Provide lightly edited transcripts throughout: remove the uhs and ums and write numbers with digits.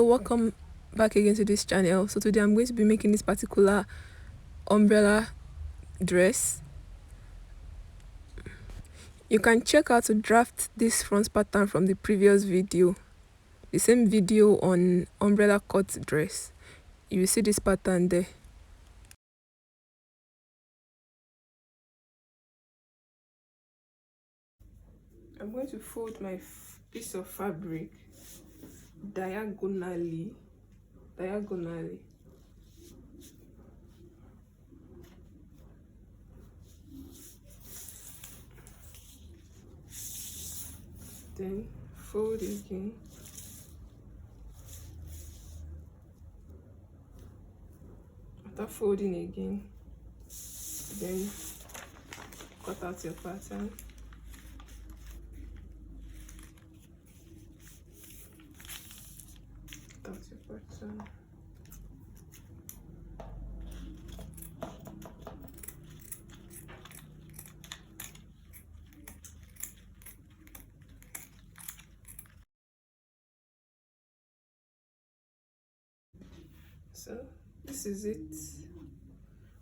Welcome back again to this channel. So today I'm going to be making this particular umbrella dress. You can check out to draft this front pattern from the previous video, the same video on umbrella cut dress. You will see this pattern there. I'm going to fold my piece of fabric diagonally. Then fold again. After folding again, then cut out your pattern. Cut out your pattern. So this is it. This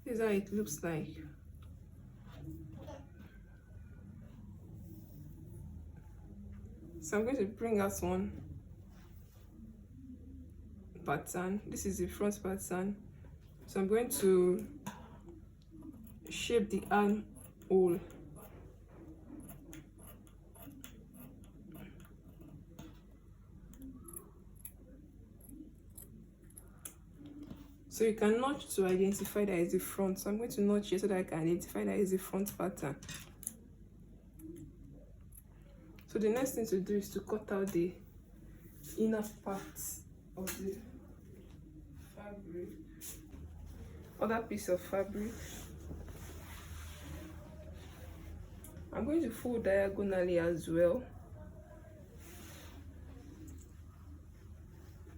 is how it looks like. So I'm going to bring out one pattern. This is the front pattern. So I'm going to shape the armhole. So you can notch to identify that is the front. So I'm going to notch here so that I can identify that is the front pattern. So the next thing to do is to cut out the inner parts of the fabric, other piece of fabric. I'm going to fold diagonally as well.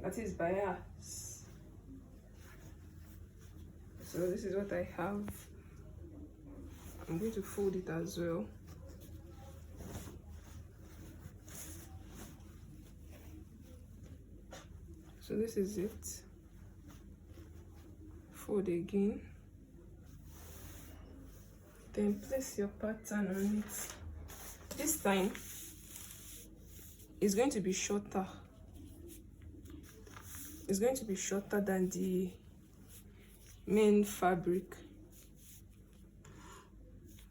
That is bias. So this is what I have. I'm going to fold it as well. So this is it. Fold again. Then place your pattern on it. This time it's going to be shorter. It's going to be shorter than the main fabric.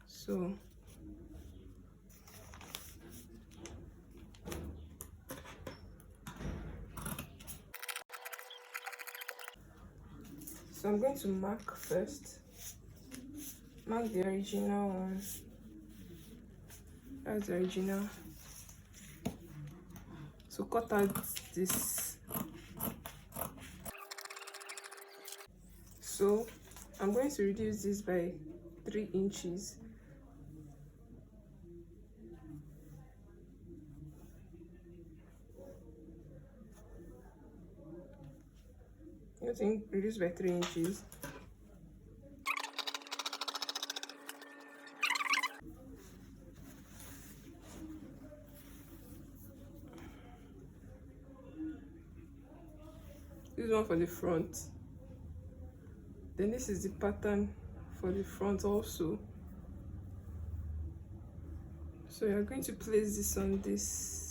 So I'm going to mark first. Mark the original one. That's the original. So cut out this. So I'm going to reduce this by 3 inches. You think reduce by 3 inches? This one for the front. Then this is the pattern for the front also. So you're going to place this on this.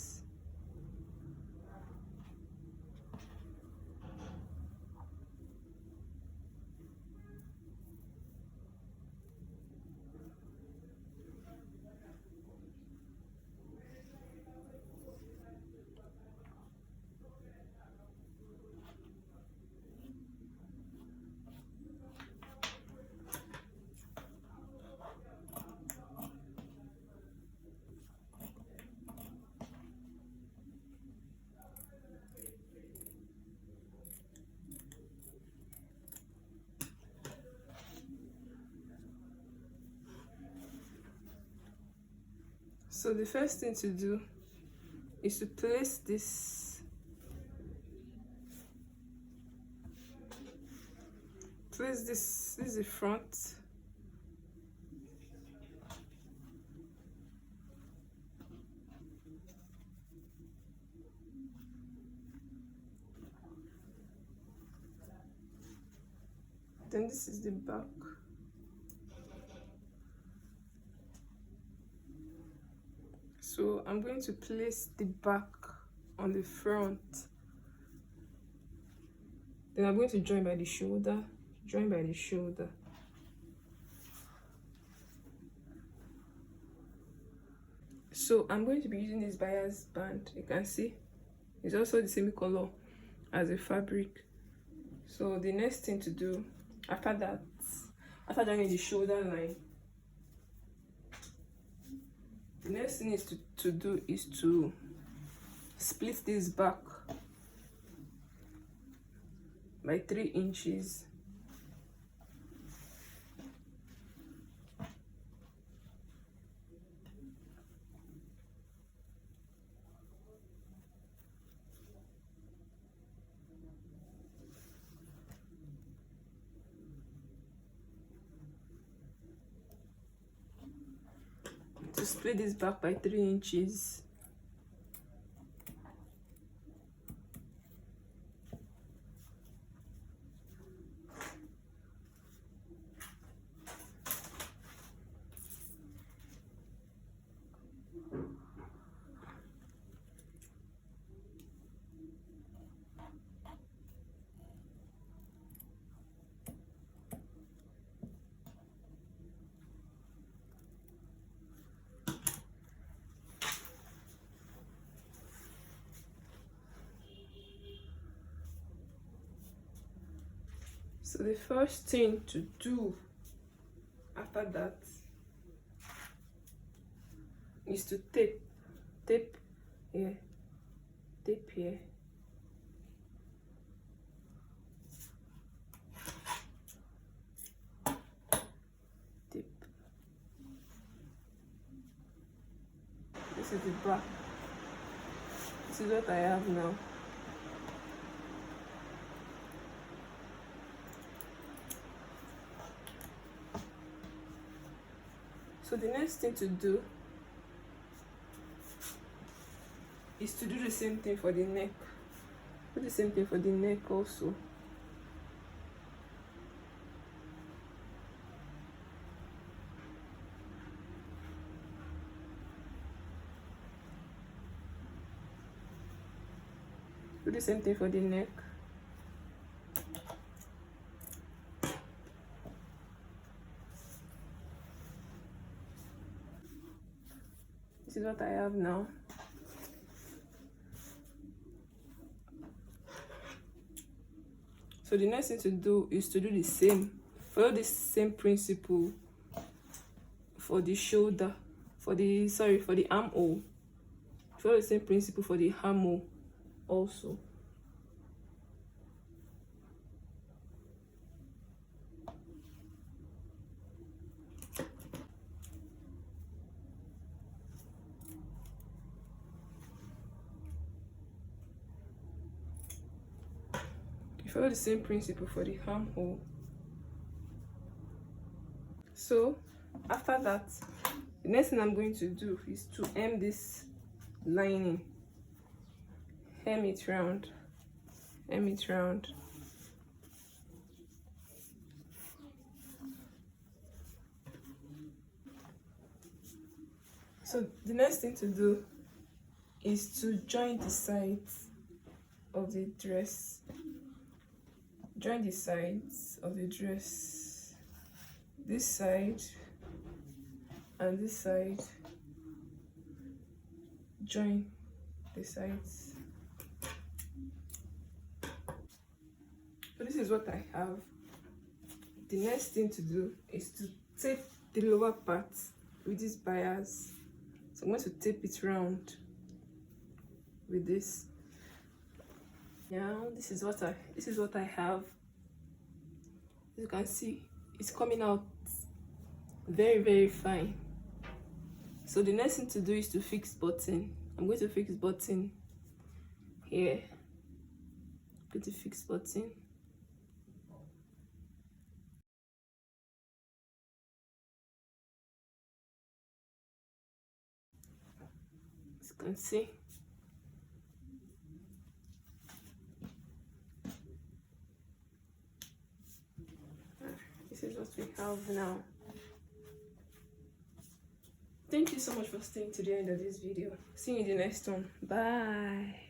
So the first thing to do is to place this this is the front. Then this is the back. So I'm going to place the back on the front. Then I'm going to join by the shoulder. Join by the shoulder. So I'm going to be using this bias band. You can see it's also the same color as the fabric. So the next thing to do after that, after joining the shoulder line, the next thing is to do is to split this back by 3 inches. To split this back by 3 inches. So the first thing to do after that is to tape here, tape here. Tape. This is the back. This is what I have now. So the next thing to do is to do the same thing for the neck. Do the same thing for the neck also. Do the same thing for the neck. This is what I have now. So the next thing to do is to do the same, follow the same principle for the shoulder, for the armhole. Follow the same principle for the armhole also. Follow the same principle for the armhole. So after that, the next thing I'm going to do is to hem this lining. Hem it round. Hem it round. So the next thing to do is to join the sides of the dress. Join the sides of the dress, this side and this side. Join the sides. So this is what I have. The next thing to do is to tape the lower part with this bias. So I'm going to tape it round with this. Now this is what I have. As you can see, it's coming out very, very fine. So the next thing to do is to fix button. I'm going to fix button here. I'm going to fix button. As you can see, this is what we have now. Thank you so much for staying to the end of this video. See you in the next one. Bye.